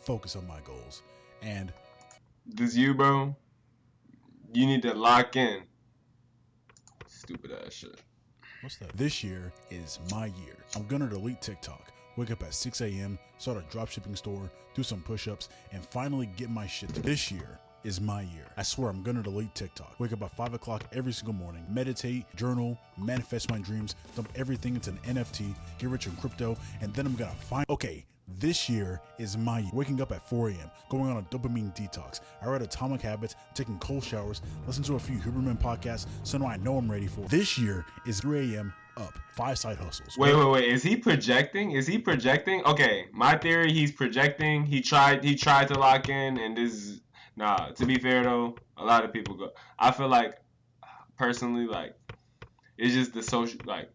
focus on my goals. And this you, bro, you need to lock in. Stupid ass shit. What's that? This year is my year. I'm gonna delete TikTok, wake up at 6 a.m., start a dropshipping store, do some push-ups, and finally get my shit together. This year is my year. I swear I'm gonna delete TikTok. Wake up at 5 o'clock every single morning, meditate, journal, manifest my dreams, dump everything into an NFT, get rich in crypto, and then I'm gonna find, okay, this year is my year. Waking up at 4 a.m., going on a dopamine detox. I read Atomic Habits, taking cold showers, listen to a few Huberman podcasts, so now I know I'm ready for it. This year is 3 a.m. up, 5 side hustles. Wait. Is he projecting? Okay, my theory, he's projecting. He tried to lock in, and this. Nah, to be fair though, a lot of people go. I feel like, personally, like, it's just the social, like,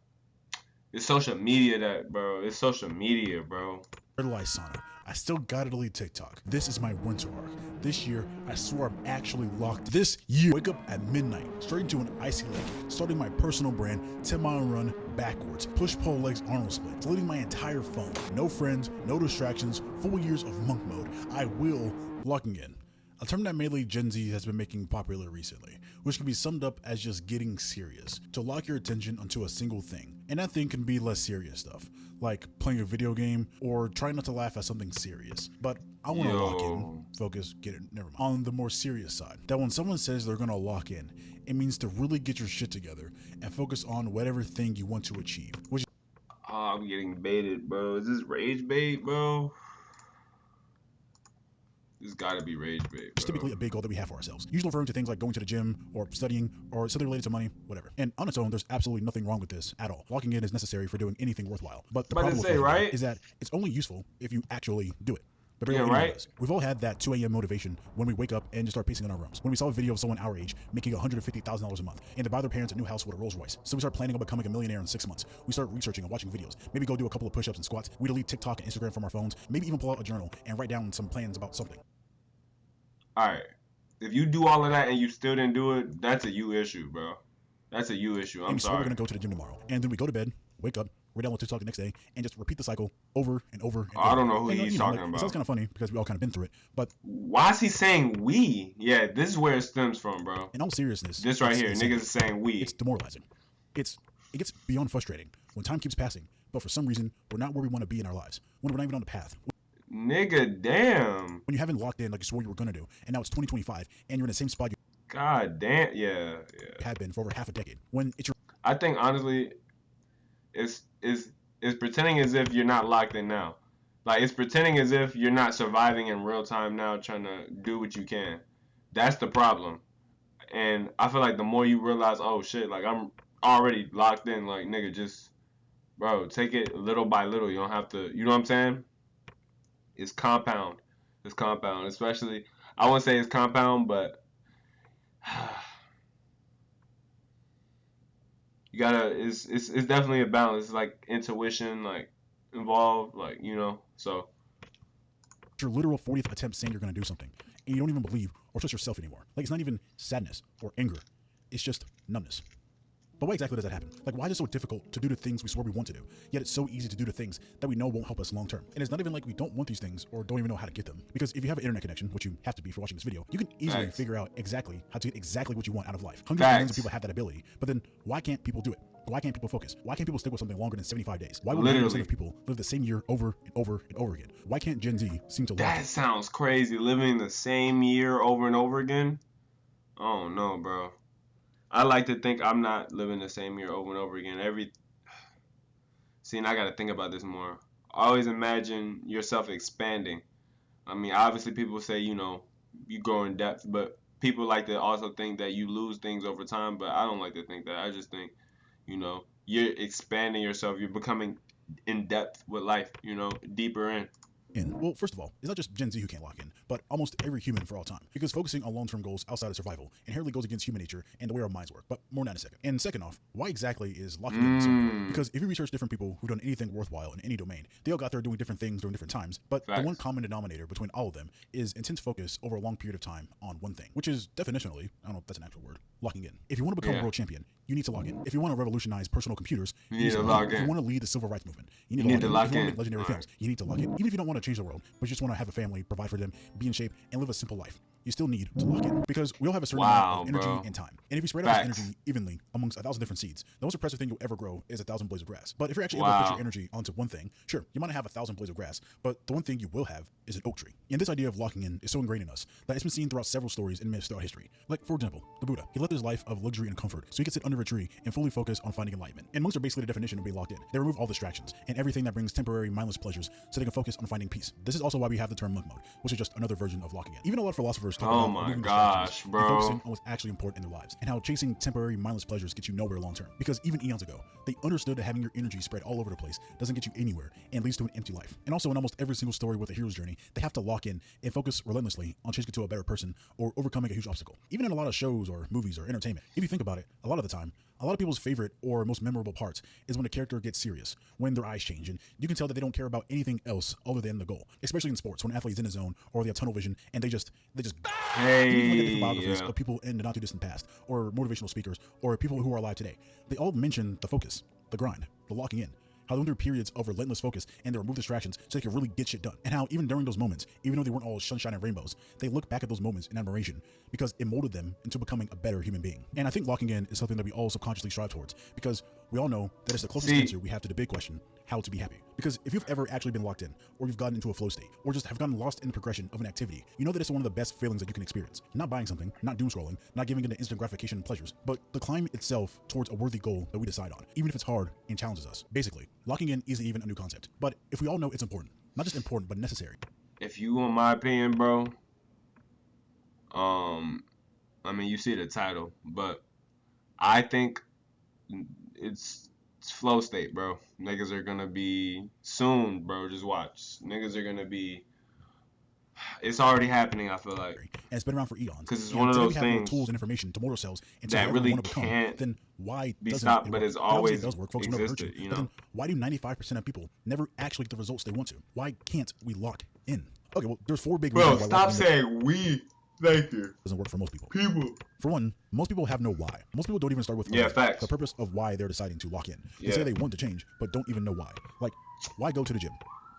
it's social media that, bro. It's social media, bro. Fertilized sauna. I still gotta delete TikTok. This is my winter arc. This year, I swear I'm actually locked. This year, wake up at midnight, straight into an icy lake, starting my personal brand, 10-mile run backwards, push-pull legs Arnold split, deleting my entire phone. No friends, no distractions, 4 years of monk mode. I will locking in. A term that mainly Gen Z has been making popular recently, which can be summed up as just getting serious. To lock your attention onto a single thing. And that thing can be less serious stuff, like playing a video game or trying not to laugh at something serious. But I want to lock in, focus, get it, never mind. On the more serious side, that when someone says they're going to lock in, it means to really get your shit together and focus on whatever thing you want to achieve. Which I'm getting baited, bro. Is this rage bait, bro? This gotta be rage bait, bro. It's typically a big goal that we have for ourselves, usually referring to things like going to the gym or studying or something related to money, whatever. And on its own, there's absolutely nothing wrong with this at all. Locking in is necessary for doing anything worthwhile. But the problem with it is that it's only useful if you actually do it. But we've all had that 2 a.m. motivation when we wake up and just start pacing in our rooms. When we saw a video of someone our age making $150,000 a month and to buy their parents a new house with a Rolls Royce. So we start planning on becoming a millionaire in 6 months. We start researching and watching videos. Maybe go do a couple of push-ups and squats. We delete TikTok and Instagram from our phones. Maybe even pull out a journal and write down some plans about something. All right, if you do all of that and you still didn't do it, that's a you issue, bro. That's a you issue. I'm sorry. We're gonna go to the gym tomorrow, and then we go to bed, wake up, we're down with TikTok the next day, and just repeat the cycle over and over. And I don't know who he's talking about. It sounds kind of funny because we all kind of been through it, but why is he saying we? Yeah, this is where it stems from, bro. In all seriousness, this right here, niggas is saying we. It's demoralizing. It gets beyond frustrating when time keeps passing, but for some reason we're not where we want to be in our lives. When we're not even on the path. Nigga, damn. When you haven't locked in like you swore you were gonna do, and now it's 2025, and you're in the same spot you. God damn, yeah. Have been for over half a decade. When it's your. I think honestly, it's pretending as if you're not locked in now. Like it's pretending as if you're not surviving in real time now, trying to do what you can. That's the problem. And I feel like the more you realize, oh shit, like I'm already locked in. Like nigga, just bro, take it little by little. You don't have to. You know what I'm saying? It's compound. It's compound. Especially, I wouldn't say it's compound, but you gotta. It's definitely a balance. It's like intuition, like involved, like you know. So your literal 40th attempt saying you're gonna do something, and you don't even believe or trust yourself anymore. Like it's not even sadness or anger. It's just numbness. But why exactly does that happen? Like, why is it so difficult to do the things we swore we want to do, yet it's so easy to do the things that we know won't help us long term? And it's not even like we don't want these things or don't even know how to get them. Because if you have an internet connection, which you have to be for watching this video, you can easily figure out exactly how to get exactly what you want out of life. Hundreds of millions of people have that ability, but then why can't people do it? Why can't people focus? Why can't people stick with something longer than 75 days? Why will 90% of people live the same year over and over and over again? Why can't Gen Z seem to That sounds crazy, living the same year over and over again? Oh no, bro. I like to think I'm not living the same year over and over again. See, and I got to think about this more. Always imagine yourself expanding. I mean, obviously people say, you know, you grow in depth, but people like to also think that you lose things over time, but I don't like to think that. I just think, you know, you're expanding yourself. You're becoming in depth with life, you know, deeper in. Well, first of all, it's not just Gen Z who can't lock in, but almost every human for all time. Because focusing on long-term goals outside of survival inherently goes against human nature and the way our minds work. But more on that in a second. And second off, why exactly is locking in so important? Because if you research different people who've done anything worthwhile in any domain, they all got there doing different things during different times. But the one common denominator between all of them is intense focus over a long period of time on one thing, which is definitionally, I don't know if that's an actual word, locking in. If you want to become a world champion, you need to log in. If you want to revolutionize personal computers, you need to log in. If you want to lead the civil rights movement, you need to log in. If you want to make legendary films, you need to log in. Even if you don't want to change the world, but you just want to have a family, provide for them, be in shape, and live a simple life, you still need to lock in, because we all have a certain amount of energy and time. And if you spread out this energy evenly amongst 1,000 different seeds, the most impressive thing you'll ever grow is 1,000 blades of grass. But if you're actually able to put your energy onto one thing, sure, you might not have 1,000 blades of grass, but the one thing you will have is an oak tree. And this idea of locking in is so ingrained in us that it's been seen throughout several stories and myths throughout history. Like, for example, the Buddha. He lived his life of luxury and comfort so he could sit under a tree and fully focus on finding enlightenment. And monks are basically the definition of being locked in. They remove all distractions and everything that brings temporary, mindless pleasures so they can focus on finding peace. This is also why we have the term monk mode, which is just another version of locking in. Even a lot of philosophers talk about removing distractions and focusing on what's actually important in their lives, and how chasing temporary, mindless pleasures gets you nowhere long term. Because even eons ago, they understood that having your energy spread all over the place doesn't get you anywhere and leads to an empty life. And also, in almost every single story with a hero's journey, they have to lock in and focus relentlessly on changing to a better person or overcoming a huge obstacle. Even in a lot of shows or movies or entertainment, if you think about it, a lot of the time, a lot of people's favorite or most memorable parts is when a character gets serious, when their eyes change, and you can tell that they don't care about anything else other than the goal. Especially in sports, when an athlete's in his zone or they have tunnel vision and they just hey, even look at the biographies of people in the not too distant past, or motivational speakers, or people who are alive today. They all mention the focus, the grind, the locking in. How they went through periods of relentless focus and they remove distractions so they could really get shit done. And how even during those moments, even though they weren't all sunshine and rainbows, they look back at those moments in admiration because it molded them into becoming a better human being. And I think locking in is something that we all subconsciously strive towards, because we all know that it's the closest answer we have to the big question, how to be happy. Because if you've ever actually been locked in, or you've gotten into a flow state, or just have gotten lost in the progression of an activity, you know that it's one of the best feelings that you can experience. Not buying something, not doom scrolling, not giving into instant gratification and pleasures, but the climb itself towards a worthy goal that we decide on, even if it's hard and challenges us. Basically, locking in isn't even a new concept, but if we all know it's important, not just important, but necessary. If you want my opinion, bro, I mean, you see the title, but I think it's flow state, bro. Niggas are gonna be soon, bro. Just watch. Niggas are gonna be. It's already happening, I feel like. And it's been around for eons. Because it's one of those things tools and information to mold ourselves into that really can't then why be doesn't stopped, it but work? it's always does work. Folks will never hurt you. existed, you But know? then why do 95% of people never actually get the results they want to? Why can't we lock in? Okay, well, there's 4 big Bro, reasons why stop locking in saying we. Thank you. doesn't work for most people. People. For one, most people have no why. Most people don't even start with facts. the purpose of why they're deciding to lock in. They Yeah. say they want to change, but don't even know why. Like, why go to the gym?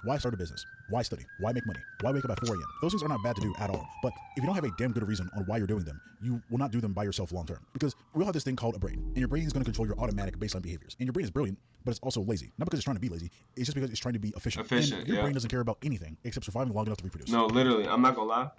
Why start a business? Why study? Why make money? Why wake up at 4 a.m.? Those things are not bad to do at all. But if you don't have a damn good reason on why you're doing them, you will not do them by yourself long term. Because we all have this thing called a brain. And your brain is going to control your automatic baseline behaviors. And your brain is brilliant, but it's also lazy. Not because it's trying to be lazy. It's just because it's trying to be efficient. And your brain doesn't care about anything except surviving long enough to reproduce. No, literally. I'm not gonna lie.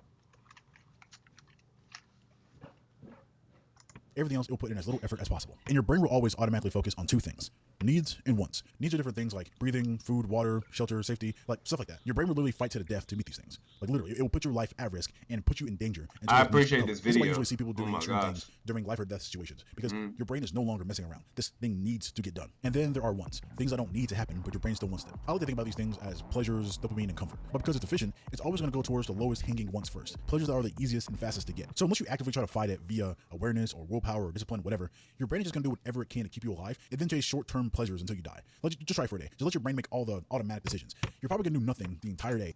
Everything else it will put in as little effort as possible. And your brain will always automatically focus on 2 things: needs and wants. Needs are different things like breathing, food, water, shelter, safety, like stuff like that. Your brain will literally fight to the death to meet these things. Like literally, it will put your life at risk and put you in danger. I appreciate this This is why video. you usually see people doing Oh my extreme gosh. things during life or death situations, because your brain is no longer messing around. This thing needs to get done. And then there are wants, things that don't need to happen, but your brain still wants them. I like to think about these things as pleasures, dopamine, and comfort. But because it's efficient, it's always going to go towards the lowest hanging wants first. Pleasures that are the easiest and fastest to get. So unless you actively try to fight it via awareness or willpower or discipline, whatever, your brain is just going to do whatever it can to keep you alive and then chase short-term pleasures until you die. Just try for a day. Just let your brain make all the automatic decisions. You're probably going to do nothing the entire day.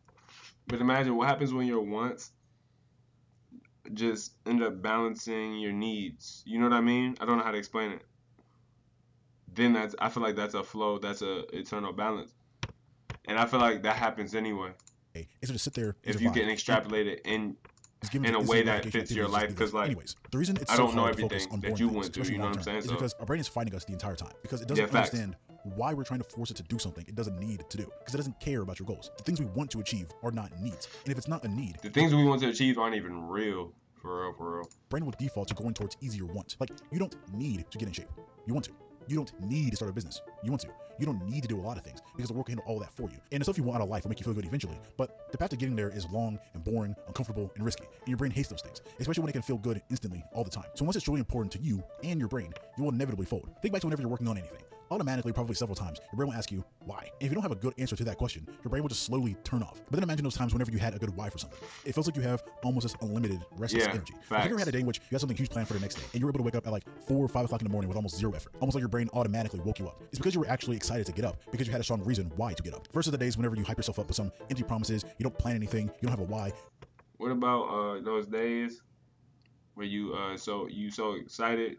But imagine what happens when your wants just end up balancing your needs. You know what I mean? I don't know how to explain it. Then I feel like that's a flow, that's a eternal balance. And I feel like that happens anyway. It's just sit there if you get extrapolated in a way that fits your life, because like anyways, the reason it's I so don't know hard to focus everything on that boring you things, went through, especially you know what I'm long-term, saying? is So because our brain is fighting us the entire time, because it doesn't facts. understand why we're trying to force it to do something it doesn't need to do, because it doesn't care about your goals. The things we want to achieve are not needs, and if it's not a need, the things we want to achieve aren't even real. For real. brain will default to going towards easier wants. Like, you don't need to get in shape. You want to. You don't need to start a business. You want to. You don't need to do a lot of things because the work will handle all that for you. And the stuff you want out of life will make you feel good eventually. But the path to getting there is long and boring, uncomfortable, and risky. And your brain hates those things, especially when it can feel good instantly all the time. So once it's truly important to you and your brain, you will inevitably fold. Think back to whenever you're working on anything. Automatically, probably several times, your brain will ask you why. And if you don't have a good answer to that question, your brain will just slowly turn off. But then imagine those times whenever you had a good why for something. It feels like you have almost this unlimited restless energy. Have you ever had a day in which you had something huge planned for the next day and you were able to wake up at like 4 or 5 o'clock in the morning with almost zero effort? Almost like your brain automatically woke you up. It's because you were actually excited to get up, because you had a strong reason why to get up. Versus the days whenever you hype yourself up with some empty promises, you don't plan anything, you don't have a why. What about those days where you so excited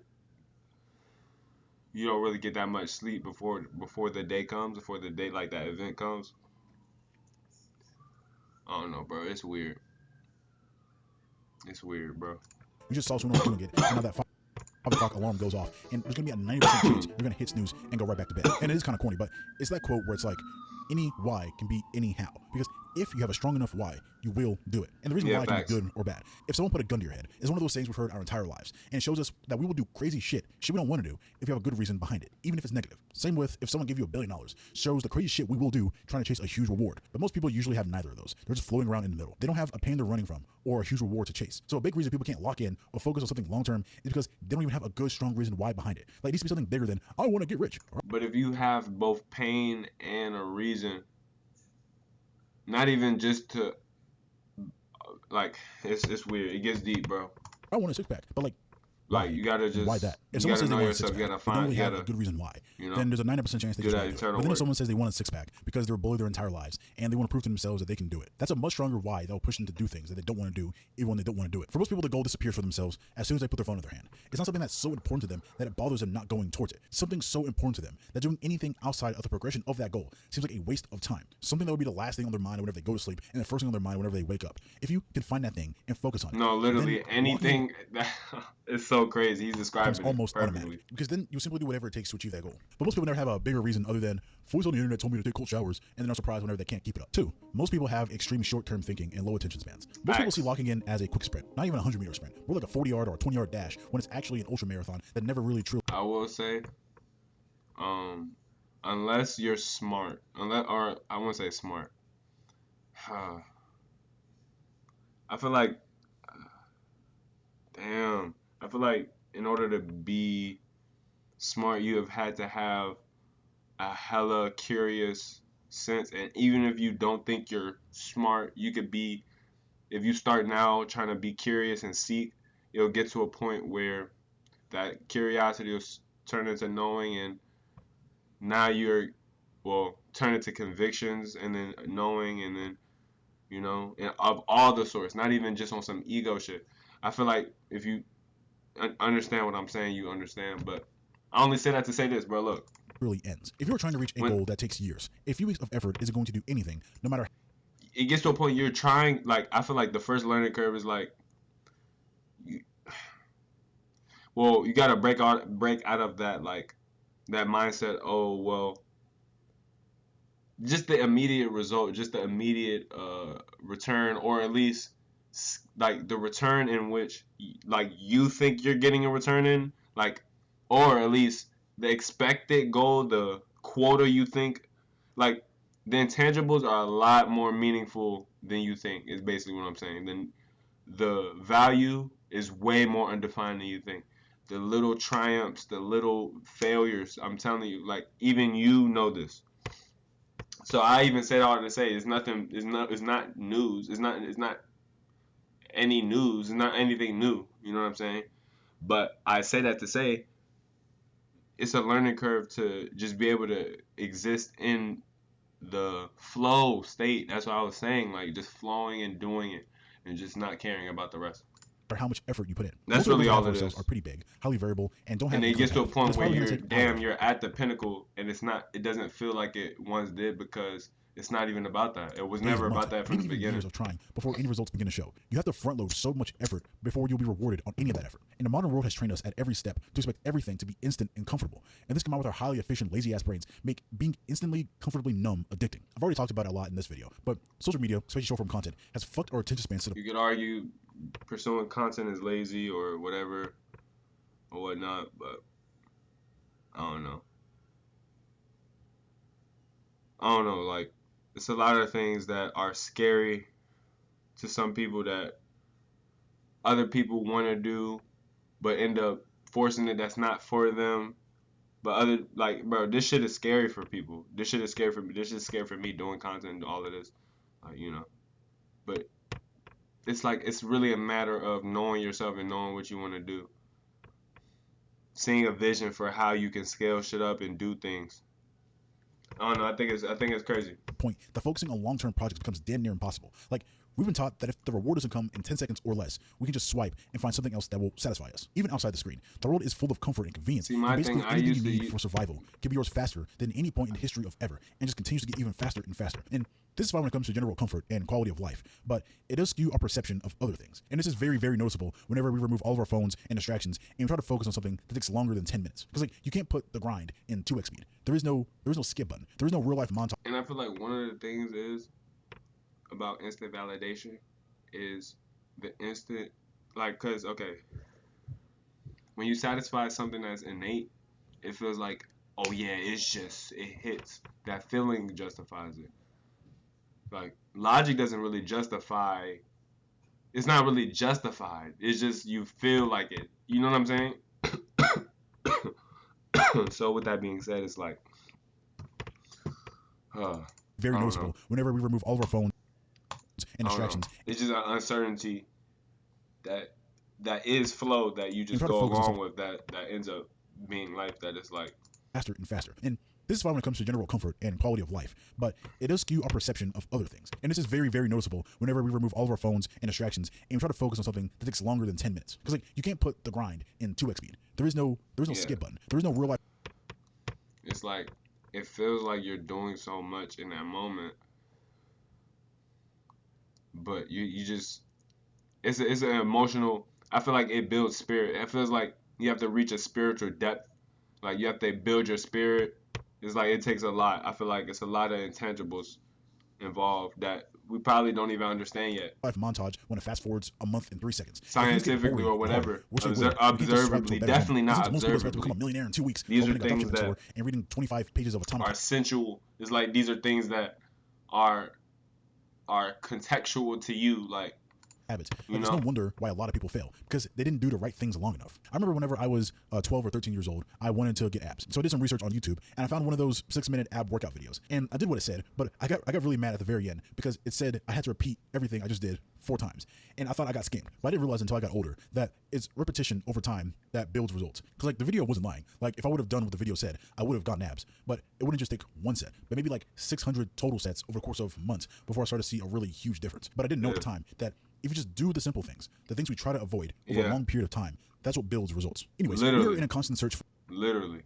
you don't really get that much sleep before the day comes, before the day like that event comes? I don't know, bro. It's weird. It's weird, bro. You just saw someone else doing it, and now that 5 o'clock alarm goes off, and there's gonna be a 90% chance you're gonna hit snooze and go right back to bed. And it is kind of corny, but it's that quote where it's like, any why can be any how. Because if you have a strong enough why, you will do it. And the reason why can be good or bad. If someone put a gun to your head, it's one of those things we've heard our entire lives. And it shows us that we will do crazy shit we don't want to do if you have a good reason behind it, even if it's negative. Same with if someone gave you $1 billion, shows the crazy shit we will do trying to chase a huge reward. But most people usually have neither of those. They're just floating around in the middle. They don't have a pain they're running from or a huge reward to chase. So a big reason people can't lock in or focus on something long term is because they don't even have a good, strong reason why behind it. Like, it needs to be something bigger than, I want to get rich. But if you have both pain and a reason, not even just to, like, it's weird. It gets deep, bro. I want a six pack, but like you gotta just, why that? If you someone gotta says they know want a yourself. six You pack, gotta they don't find, really you have gotta, a good reason why. you know, Then there's a 90% chance they do just that won't do it. internal But then if work. someone says they want a six pack because they were bullied their entire lives and they want to prove to themselves that they can do it, that's a much stronger why that will push them to do things that they don't want to do, even when they don't want to do it. For most people, the goal disappears for themselves as soon as they put their phone in their hand. It's not something that's so important to them that it bothers them not going towards it. Something so important to them that doing anything outside of the progression of that goal seems like a waste of time. Something that would be the last thing on their mind whenever they go to sleep and the first thing on their mind whenever they wake up. If you can find that thing and focus on it. No, literally anything. It's so crazy. He's describing it almost perfectly. automatic, because then you simply do whatever it takes to achieve that goal. But most people never have a bigger reason other than, "Boys on the internet told me to take cold showers," and then are surprised whenever they can't keep it up. 2, most people have extreme short-term thinking and low attention spans. Most people see locking in as a quick sprint, not even a 100-meter sprint, more like a 40-yard or a 20-yard dash, when it's actually an ultra marathon that never really truly. I will say, unless you're smart, or I won't say smart. I feel like, damn, I feel like in order to be smart, you have had to have a hella curious sense. And even if you don't think you're smart, you could be, if you start now trying to be curious and seek, you'll get to a point where that curiosity will turn into knowing, and now well, turn into convictions, and then knowing, and then, you know, and of all the sorts, not even just on some ego shit. I feel like if you understand what I'm saying, you understand. But I only say that to say this, bro. Look, really ends. If you're trying to reach a goal that takes years, a few weeks of effort isn't going to do anything, no matter. It gets to a point you're trying, like, I feel like the first learning curve is like, you gotta break out of that, like, that mindset. Oh, well, just the immediate result, just the immediate return, or at least like the return in which, like, you think you're getting a return in, like, or at least the expected goal, the quota you think, like, the intangibles are a lot more meaningful than you think, is basically what I'm saying. Then the value is way more undefined than you think. The little triumphs, the little failures, I'm telling you, like, even you know this. So I even said all to say it's not news. It's not any news. It's not anything new. You know what I'm saying? But I say that to say it's a learning curve to just be able to exist in the flow state. That's what I was saying, like, just flowing and doing it and just not caring about the rest. Or how much effort you put in. That's really all it is. Are pretty big, highly variable, and don't have. And it gets to a point where you're at the pinnacle, and it doesn't feel like it once did, because it's not even about that. It was never about that from the beginning. Years of trying before any results begin to show. You have to front load so much effort before you'll be rewarded on any of that effort. And the modern world has trained us at every step to expect everything to be instant and comfortable. And this, combined with our highly efficient, lazy ass brains, make being instantly, comfortably numb addicting. I've already talked about it a lot in this video, but social media, especially short form content, has fucked our attention spans to the. You could argue pursuing content is lazy or whatever or whatnot, but I don't know. Like, it's a lot of things that are scary to some people that other people want to do, but end up forcing it. That's not for them. But bro, this shit is scary for people. This shit is scary for me. This shit is scary for me doing content and all of this, you know. But it's like, it's really a matter of knowing yourself and knowing what you want to do. Seeing a vision for how you can scale shit up and do things. I don't know. I think it's crazy. Point that focusing on long-term projects becomes damn near impossible. Like, we've been taught that if the reward doesn't come in 10 seconds or less, we can just swipe and find something else that will satisfy us, even outside the screen. The world is full of comfort and convenience. See, my and basically thing, I anything used you to need use- for survival can be yours faster than any point in the history of ever, and just continues to get even faster and faster. And this is fine when it comes to general comfort and quality of life, but it does skew our perception of other things. And this is very, very noticeable whenever we remove all of our phones and distractions and we try to focus on something that takes longer than 10 minutes. Because like you can't put the grind in 2x speed. There is no skip button. There is no real life montage. And I feel like one of the things is about instant validation is the instant, like, cause okay, when you satisfy something that's innate, it feels like, oh yeah, it hits. That feeling justifies it. Like logic doesn't really justify. It's not really justified. It's just you feel like it. You know what I'm saying? So with that being said, it's like, Very I don't noticeable know. whenever we remove all of our phones and I don't know. distractions. It's just an uncertainty that is flow that you just try to go focus on along with that ends up being life that is like Faster and faster. And this is fine when it comes to general comfort and quality of life, but it does skew our perception of other things. And this is very, very noticeable whenever we remove all of our phones and distractions and we try to focus on something that takes longer than 10 minutes. Because like you can't put the grind in 2x speed. There is no Yeah. skip button. There is no real life. it's like it feels like you're doing so much in that moment, but you just it's an emotional. I feel like it builds spirit. It feels like you have to reach a spiritual depth. Like you have to build your spirit. It's like it takes a lot. I feel like it's a lot of intangibles involved that we probably don't even understand yet. Life montage when it fast forwards a month in 3 seconds. If things get Scientifically boring or whatever. hard, which they will, we can just swipe to a Observably, better definitely moment. not Since most people expect to observably. become a millionaire in 2 weeks, These are opening a things document that store and reading 25 pages of atomic Are sensual. It's like these are things that are contextual to you. Like habits. You Like, it's know? no wonder why a lot of people fail because they didn't do the right things long enough. I remember whenever I was 12 or 13 years old, I wanted to get abs. So I did some research on YouTube and I found one of those 6-minute ab workout videos. And I did what it said, but I got really mad at the very end because it said I had to repeat everything I just did 4 times. And I thought I got scammed. But I didn't realize until I got older that it's repetition over time that builds results. Because like the video wasn't lying. Like if I would have done what the video said, I would have gotten abs. But it wouldn't just take one set, but maybe like 600 total sets over the course of months before I started to see a really huge difference. But I didn't know at the time that if you just do the simple things, the things we try to avoid over a long period of time, that's what builds results. Anyways, Literally. we're in a constant search literally.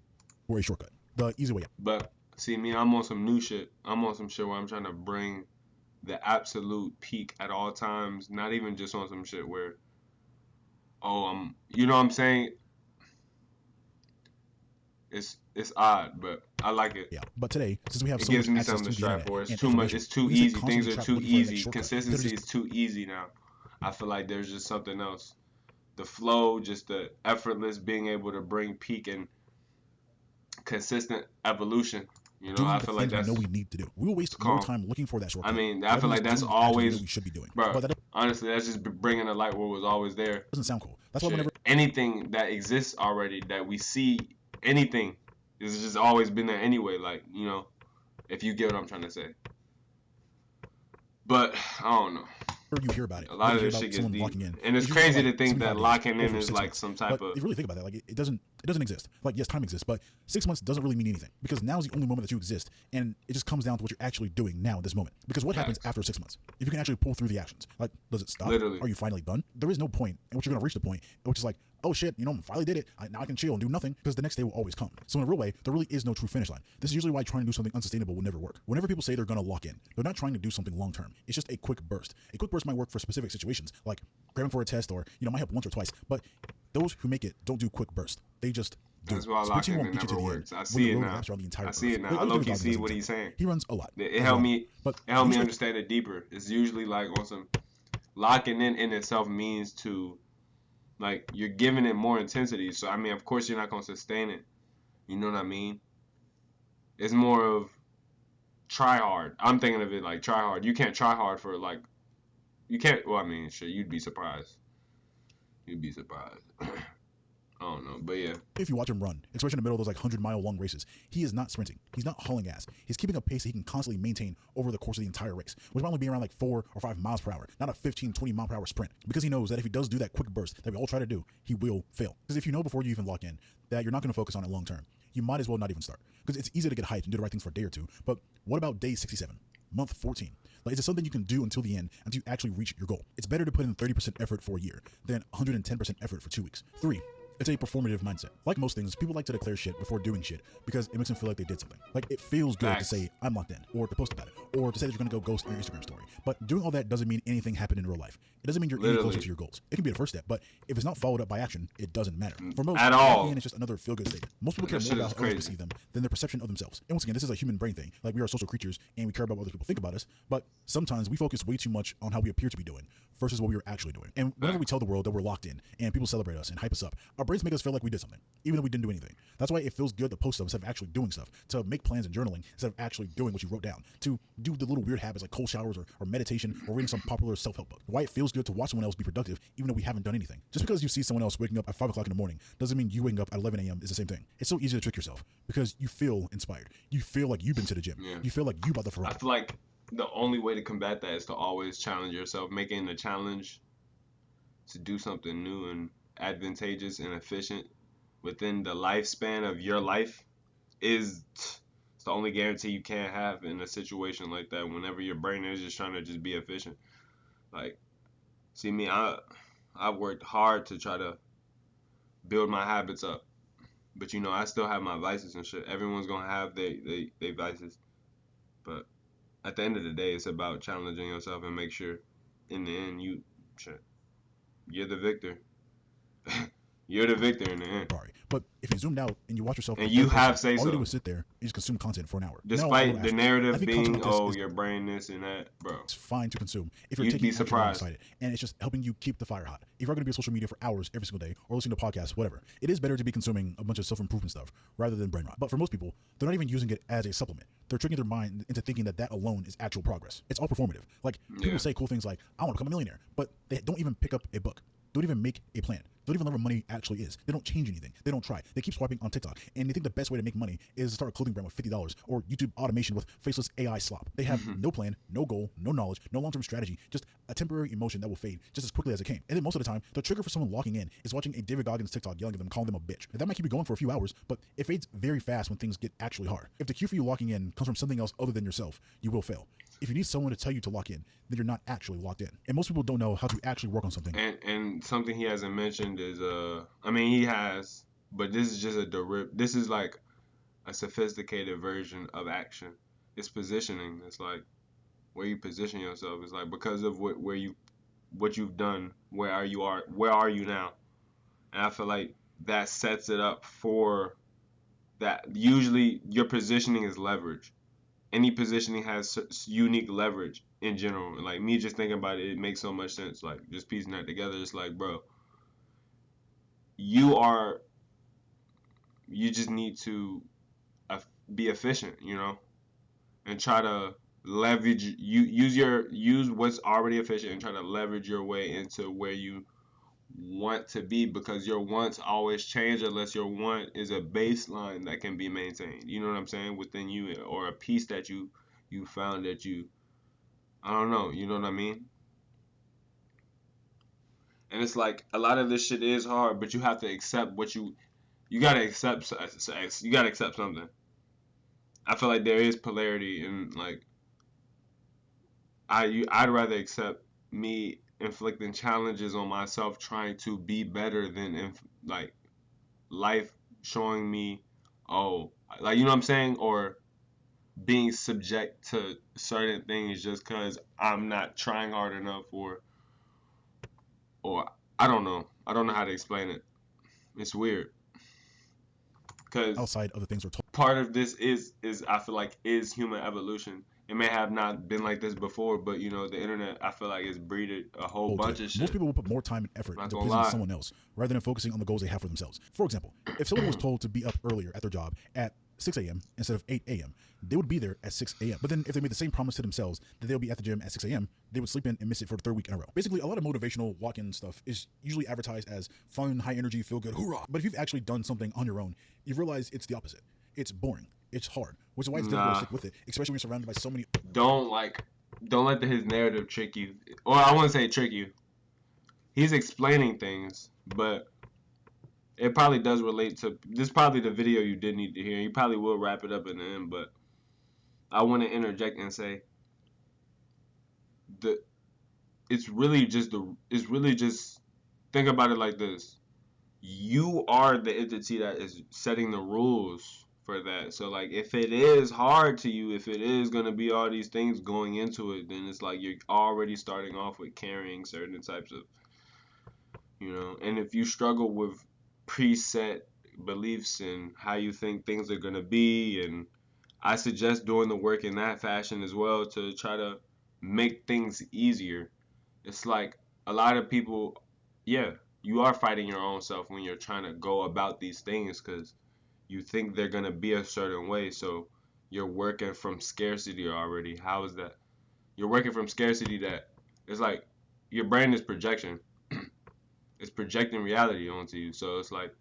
for a shortcut, the easy way out. But see, me, I'm on some new shit. I'm on some shit where I'm trying to bring the absolute peak at all times. Not even just on some shit where, you know what I'm saying? It's odd, but I like it. Yeah, but today, since we have It so gives much me access something to to the strive internet for. It's and too much. information, It's too we just easy. constantly Things are trapped too looking for that easy. next shortcut. Consistency is too easy now. I feel like there's just something else. The flow, just the effortless being able to bring peak and consistent evolution. You know, doing I the feel like things that's, we know we need to do. We will waste calm. more time looking for that shortcut. I mean, I rather feel than like just that's doing the actions we know always, we should be doing. bro. But that Honestly, that's just bringing a light what was always there. doesn't sound cool. That's why Shit. whenever Anything that exists already that we see, anything, it's just always been there anyway. Like, you know, if you get what I'm trying to say. But I don't know. you hear about it, A lot you of hear this about shit gets someone deep, locking in, and it's usually crazy like to think 75 that days locking in over is 6 like months. some type But of. if you really think about that, like it doesn't exist. Like yes, time exists, but 6 months doesn't really mean anything because now is the only moment that you exist, and it just comes down to what you're actually doing now in this moment. Because what happens Facts. after 6 months? If you can actually pull through the actions, like does it stop? Literally. Are you finally done? There is no point in which you're gonna reach the point in which is like, oh shit, you know, I finally did it. Now I can chill and do nothing because the next day will always come. So in a real way, there really is no true finish line. This is usually why trying to do something unsustainable will never work. Whenever people say they're gonna lock in, they're not trying to do something long term. It's just a quick burst. A quick burst might work for specific situations, like cramming for a test, or might help once or twice. But those who make it don't do quick burst. They just do. That's why Sprint team locking won't beat you never to the end works. I when see the it road now. wraps around the entire I see it earth. now. Like, I look low at key Dog see does what it. he's saying. He runs a lot. It helped me. But It helped me usually- understand it deeper. It's usually like on some locking in itself means to, like, you're giving it more intensity. So I mean, of course, you're not gonna sustain it. You know what I mean? It's more of try hard. I'm thinking of it like try hard. You can't try hard for like, you can't. Well, I mean, sure, you'd be surprised. You'd be surprised. I don't know, but yeah. If you watch him run, especially in the middle of those like 100-mile long races, he is not sprinting. He's not hauling ass. He's keeping a pace that he can constantly maintain over the course of the entire race, which might only be around like 4 or 5 miles per hour, not a 15, 20 mile per hour sprint. Because he knows that if he does do that quick burst that we all try to do, he will fail. Because if you know before you even lock in that you're not going to focus on it long term, you might as well not even start. Because it's easy to get hyped and do the right things for a day or two. But what about day 67? Month 14. Like, is it something you can do until the end, until you actually reach your goal? It's better to put in 30% effort for a year than 110% effort for 2 weeks. 3. It's a performative mindset. Like most things, people like to declare shit before doing shit because it makes them feel like they did something. Like, it feels good to say, I'm locked in, or to post about it, or to say that you're going to go ghost on your Instagram story. But doing all that doesn't mean anything happened in real life. It doesn't mean you're any closer to your goals. It can be the first step, but if it's not followed up by action, it doesn't matter. For most, at all, it's just another feel-good statement. Most people care more about how others perceive them than their perception of themselves. And once again, this is a human brain thing. Like, we are social creatures, and we care about what other people think about us, but sometimes we focus way too much on how we appear to be doing versus what we are actually doing. And whenever we tell the world that we're locked in and people celebrate us and hype us up, our brains make us feel like we did something, even though we didn't do anything. That's why it feels good to post stuff instead of actually doing stuff, to make plans and journaling instead of actually doing what you wrote down, to do the little weird habits like cold showers or meditation or reading some popular self-help book. Why it feels good to watch someone else be productive even though we haven't done anything. Just because you see someone else waking up at 5 o'clock in the morning doesn't mean you waking up at 11 a.m. is the same thing. It's so easy to trick yourself because you feel inspired. You feel like you've been to the gym. Yeah. You feel like you bought the Ferrari. I feel like the only way to combat that is to always challenge yourself. Making the challenge to do something new and advantageous and efficient within the lifespan of your life is the only guarantee you can have in a situation like that, whenever your brain is just trying to just be efficient. Like, see me, I've worked hard to try to build my habits up, but you know, I still have my vices and shit. Everyone's gonna have they vices, but at the end of the day, it's about challenging yourself and make sure in the end you're the victor. You're the victor in the end. Sorry, but if you zoomed out and you watch yourself, and you have say all so, you do is sit there and just consume content for an hour. Despite the narrative being, your brain this and that, bro. It's fine to consume if you're taking action alongside it, and it's just helping you keep the fire hot. If you're going to be on social media for hours every single day or listening to podcasts, whatever, it is better to be consuming a bunch of self-improvement stuff rather than brain rot. But for most people, they're not even using it as a supplement. They're tricking their mind into thinking that alone is actual progress. It's all performative. Like, people say cool things like, I want to become a millionaire, but they don't even pick up a book. Don't even make a plan. Don't even learn what money actually is. They don't change anything. They don't try. They keep swiping on TikTok, and they think the best way to make money is to start a clothing brand with $50 or YouTube automation with faceless AI slop. They have no plan, no goal, no knowledge, no long-term strategy, just a temporary emotion that will fade just as quickly as it came. And then most of the time, the trigger for someone locking in is watching a David Goggins TikTok yelling at them, calling them a bitch. And that might keep you going for a few hours, but it fades very fast when things get actually hard. If the cue for you locking in comes from something else other than yourself, you will fail. If you need someone to tell you to lock in, then you're not actually locked in. And most people don't know how to actually work on something. And something he hasn't mentioned is, I mean, he has, but this is just this is like a sophisticated version of action. It's positioning. It's like where you position yourself. It's like because of what you've done, where are you now? And I feel like that sets it up for that. Usually your positioning is leverage. Any positioning has unique leverage in general. Like, me just thinking about it, it makes so much sense. Like, just piecing that together, it's like, bro, you just need to be efficient, you know, and try to leverage. Use what's already efficient and try to leverage your way into where you want to be, because your wants always change unless your want is a baseline that can be maintained. You know what I'm saying? Within you, or a piece that you found that I don't know. You know what I mean? And it's like a lot of this shit is hard, but you have to accept you gotta accept. You gotta accept something. I feel like there is polarity, and like I'd rather accept me inflicting challenges on myself, trying to be better than like life showing me, like, you know what I'm saying, or being subject to certain things just because I'm not trying hard enough, or I don't know how to explain it. It's weird, because outside of the things we're told, part of this is I feel like is human evolution. It may have not been like this before, but you know, the internet, I feel like, it's breeded a whole bunch of shit. Most people will put more time and effort into pleasing someone else rather than focusing on the goals they have for themselves. For example, if someone was told to be up earlier at their job at 6 a.m. instead of 8 a.m., they would be there at 6 a.m. But then if they made the same promise to themselves that they'll be at the gym at 6 a.m., they would sleep in and miss it for the third week in a row. Basically, a lot of motivational walk-in stuff is usually advertised as fun, high energy, feel good, hoorah. But if you've actually done something on your own, you realize it's the opposite. It's boring. It's hard, which is why it's difficult to stick with it, especially when you're surrounded by so many. Don't let his narrative trick you. Or I wouldn't say trick you. He's explaining things, but it probably does relate to this. Probably the video you did need to hear. You probably will wrap it up in the end, but I want to interject and say, the it's really just think about it like this. You are the entity that is setting the rules for that. So like if it is hard to you, if it is gonna be all these things going into it, then it's like you're already starting off with carrying certain types of, and if you struggle with preset beliefs and how you think things are gonna be, and I suggest doing the work in that fashion as well to try to make things easier. It's like a lot of people, yeah, you are fighting your own self when you're trying to go about these things because you think they're going to be a certain way. So you're working from scarcity already. How is that? You're working from scarcity that it's like your brain is projection. It's projecting reality onto you. So it's like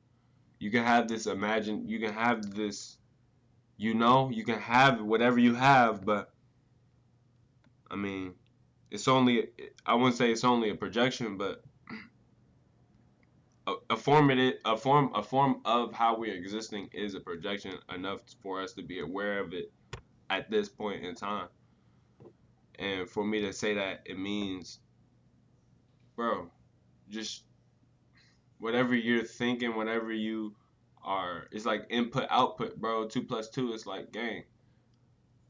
you can have this you can have this, you can have whatever you have, but I mean, it's only, I wouldn't say it's only a projection, but a form of how we're existing is a projection enough for us to be aware of it at this point in time. And for me to say that, it means, bro, just whatever you're thinking, whatever you are, it's like input output, bro. 2 plus 2 is like gang.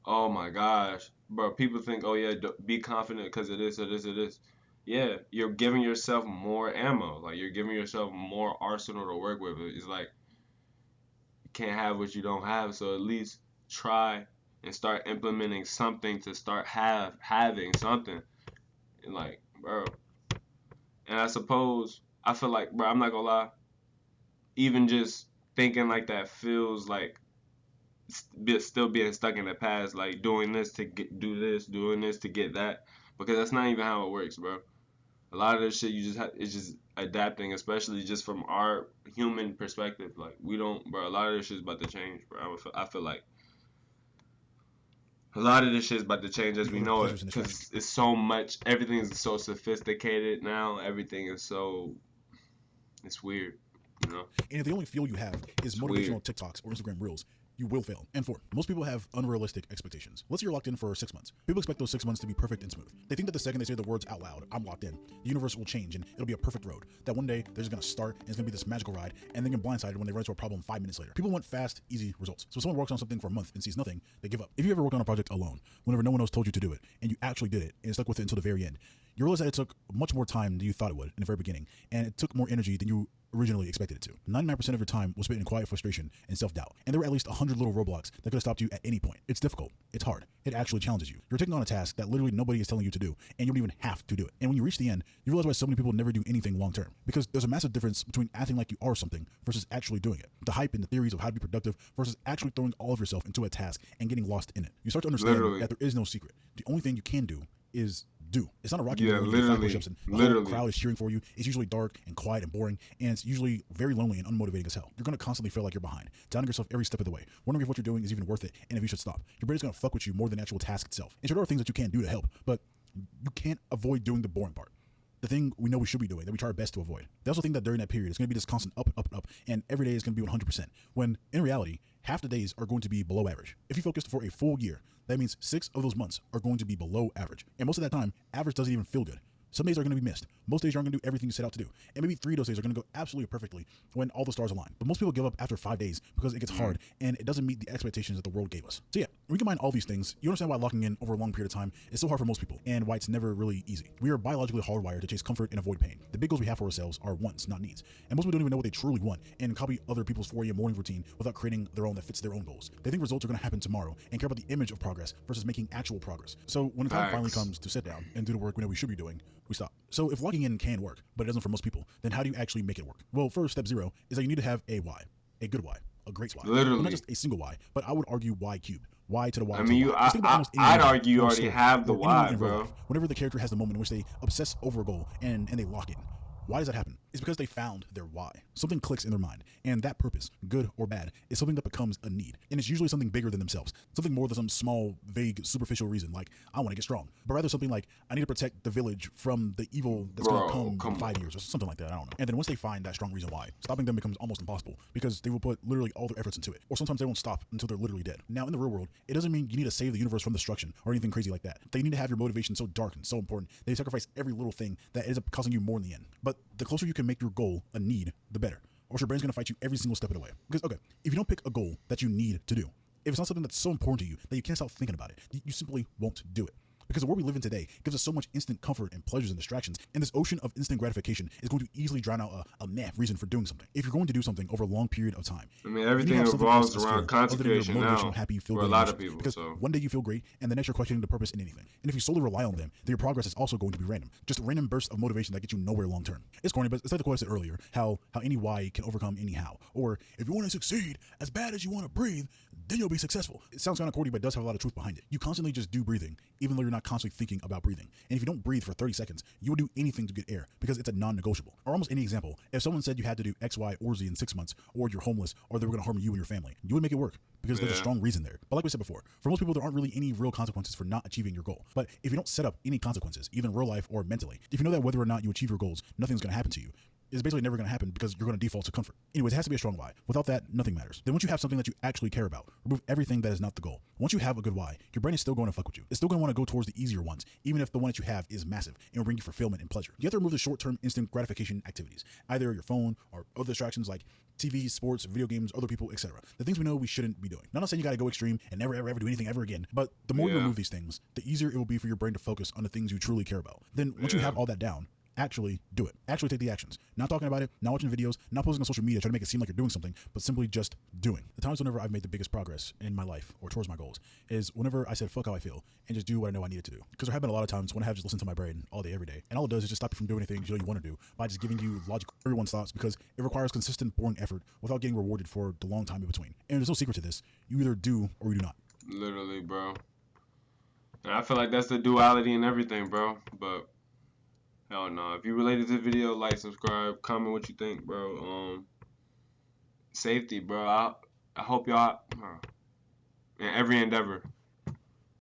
Oh my gosh, bro. People think, oh yeah, be confident because of this or this or this. Yeah, you're giving yourself more ammo. Like you're giving yourself more arsenal to work with. It's like you can't have what you don't have. So at least try and start implementing something to start having something. And like, bro. And I suppose I feel like, bro, I'm not gonna lie. Even just thinking like that feels like still being stuck in the past, like doing this to do this, doing this to get that, because that's not even how it works, bro. A lot of this shit you just it's just adapting, especially just from our human perspective. Like we don't, bro. A lot of this shit's about to change, bro. I feel like a lot of this shit's about to change as we know it, because it's so much. Everything is so sophisticated now. Everything is so. It's weird, And if the only fuel you have is motivational TikToks or Instagram Reels, you will fail. And 4, most people have unrealistic expectations. Let's say you're locked in for 6 months. People expect those 6 months to be perfect and smooth. They think that the second they say the words out loud, I'm locked in, the universe will change and it'll be a perfect road. That one day they're just gonna start and it's gonna be this magical ride, and then get blindsided when they run into a problem 5 minutes later. People want fast, easy results. So if someone works on something for a month and sees nothing, they give up. If you ever worked on a project alone, whenever no one else told you to do it, and you actually did it and stuck with it until the very end, you realize that it took much more time than you thought it would in the very beginning, and it took more energy than you originally expected it to. 99% of your time was spent in quiet frustration and self-doubt, and there were at least 100 little roadblocks that could have stopped you at any point. It's difficult. It's hard. It actually challenges you. You're taking on a task that literally nobody is telling you to do, and you don't even have to do it. And when you reach the end, you realize why so many people never do anything long-term, because there's a massive difference between acting like you are something versus actually doing it. The hype and the theories of how to be productive versus actually throwing all of yourself into a task and getting lost in it. You start to understand that there is no secret. The only thing you can do is do. It's not a rocket where you do 5 push-ups and the whole crowd is cheering for you. It's usually dark and quiet and boring, and it's usually very lonely and unmotivating as hell. You're going to constantly feel like you're behind, doubting yourself every step of the way, wondering if what you're doing is even worth it and if you should stop. Your brain is going to fuck with you more than the actual task itself. And sure, there are things that you can do to help, but you can't avoid doing the boring part. The thing we know we should be doing, that we try our best to avoid. They also think that during that period, it's going to be this constant up, and every day is going to be 100%, when in reality, half the days are going to be below average. If you focused for a full year, that means 6 of those months are going to be below average. And most of that time, average doesn't even feel good. Some days are going to be missed. Most days you aren't going to do everything you set out to do. And maybe 3 of those days are going to go absolutely perfectly when all the stars align. But most people give up after 5 days because it gets hard and it doesn't meet the expectations that the world gave us. So yeah, when you combine all these things, you understand why locking in over a long period of time is so hard for most people and why it's never really easy. We are biologically hardwired to chase comfort and avoid pain. The big goals we have for ourselves are wants, not needs. And most people don't even know what they truly want and copy other people's 4 a.m. morning routine without creating their own that fits their own goals. They think results are going to happen tomorrow and care about the image of progress versus making actual progress. So when the time finally comes to sit down and do the work we know we should be doing, we stop. So if locking in can work, but it doesn't for most people, then how do you actually make it work? Well, first, step 0 is that you need to have a why, a good why, a great why. Literally. Well, not just a single why, but I would argue y cubed. Y to the Y. I mean, I'd argue you already have the why, bro. Whenever the character has the moment in which they obsess over a goal and they lock in. Why does that happen? It's because they found their why. Something clicks in their mind, and that purpose, good or bad, is something that becomes a need. And it's usually something bigger than themselves, something more than some small, vague, superficial reason, like, I want to get strong, but rather something like, I need to protect the village from the evil that's going to come in 5 years, or something like that, I don't know. And then once they find that strong reason why, stopping them becomes almost impossible, because they will put literally all their efforts into it, or sometimes they won't stop until they're literally dead. Now, in the real world, it doesn't mean you need to save the universe from destruction, or anything crazy like that. They need to have your motivation so dark and so important that you sacrifice every little thing that ends up costing you more in the end. But the closer you can make your goal a need, the better. Or your brain's gonna fight you every single step of the way. Because, okay, if you don't pick a goal that you need to do, if it's not something that's so important to you that you can't stop thinking about it, you simply won't do it. Because the world we live in today gives us so much instant comfort and pleasures and distractions, and this ocean of instant gratification is going to easily drown out a meh reason for doing something. If you're going to do something over a long period of time, I mean, everything revolves around concentration now happy, feel for a lot of people. Because so one day you feel great, and the next you're questioning the purpose in anything. And if you solely rely on them, then your progress is also going to be random. Just random bursts of motivation that get you nowhere long term. It's corny, but it's like the quote I said earlier, how any why can overcome any how. Or if you want to succeed as bad as you want to breathe, then you'll be successful. It sounds kind of corny, but it does have a lot of truth behind it. You constantly just do breathing, even though you're not constantly thinking about breathing. And if you don't breathe for 30 seconds, you will do anything to get air because it's a non-negotiable. Or almost any example, if someone said you had to do X, Y, or Z in 6 months, or you're homeless, or they were going to harm you and your family, you would make it work because there's a strong reason there. But like we said before, for most people, there aren't really any real consequences for not achieving your goal. But if you don't set up any consequences, either in real life or mentally, if you know that whether or not you achieve your goals, nothing's going to happen to you, it's basically never going to happen because you're going to default to comfort. Anyways, it has to be a strong why. Without that, nothing matters. Then once you have something that you actually care about, remove everything that is not the goal. Once you have a good why, your brain is still going to fuck with you. It's still going to want to go towards the easier ones, even if the one that you have is massive and will bring you fulfillment and pleasure. You have to remove the short-term instant gratification activities, either your phone or other distractions like TV, sports, video games, other people, etc. The things we know we shouldn't be doing. Not saying you got to go extreme and never, ever, ever do anything ever again, but the more you remove these things, the easier it will be for your brain to focus on the things you truly care about. Then once you have all that down, actually do it. Actually take the actions. Not talking about it, not watching videos, not posting on social media trying to make it seem like you're doing something, but simply just doing. The times whenever I've made the biggest progress in my life or towards my goals is whenever I said fuck how I feel and just do what I know I needed to do. Because there have been a lot of times when I have just listened to my brain all day, every day, and all it does is just stop you from doing anything you know you want to do by just giving you logical everyone's thoughts because it requires consistent, boring effort without getting rewarded for the long time in between. And there's no secret to this. You either do or you do not. Literally, bro. And I feel like that's the duality in everything, bro. But hell no. If you related to the video, like, subscribe, comment what you think, bro. Safety, bro. I hope y'all in every endeavor.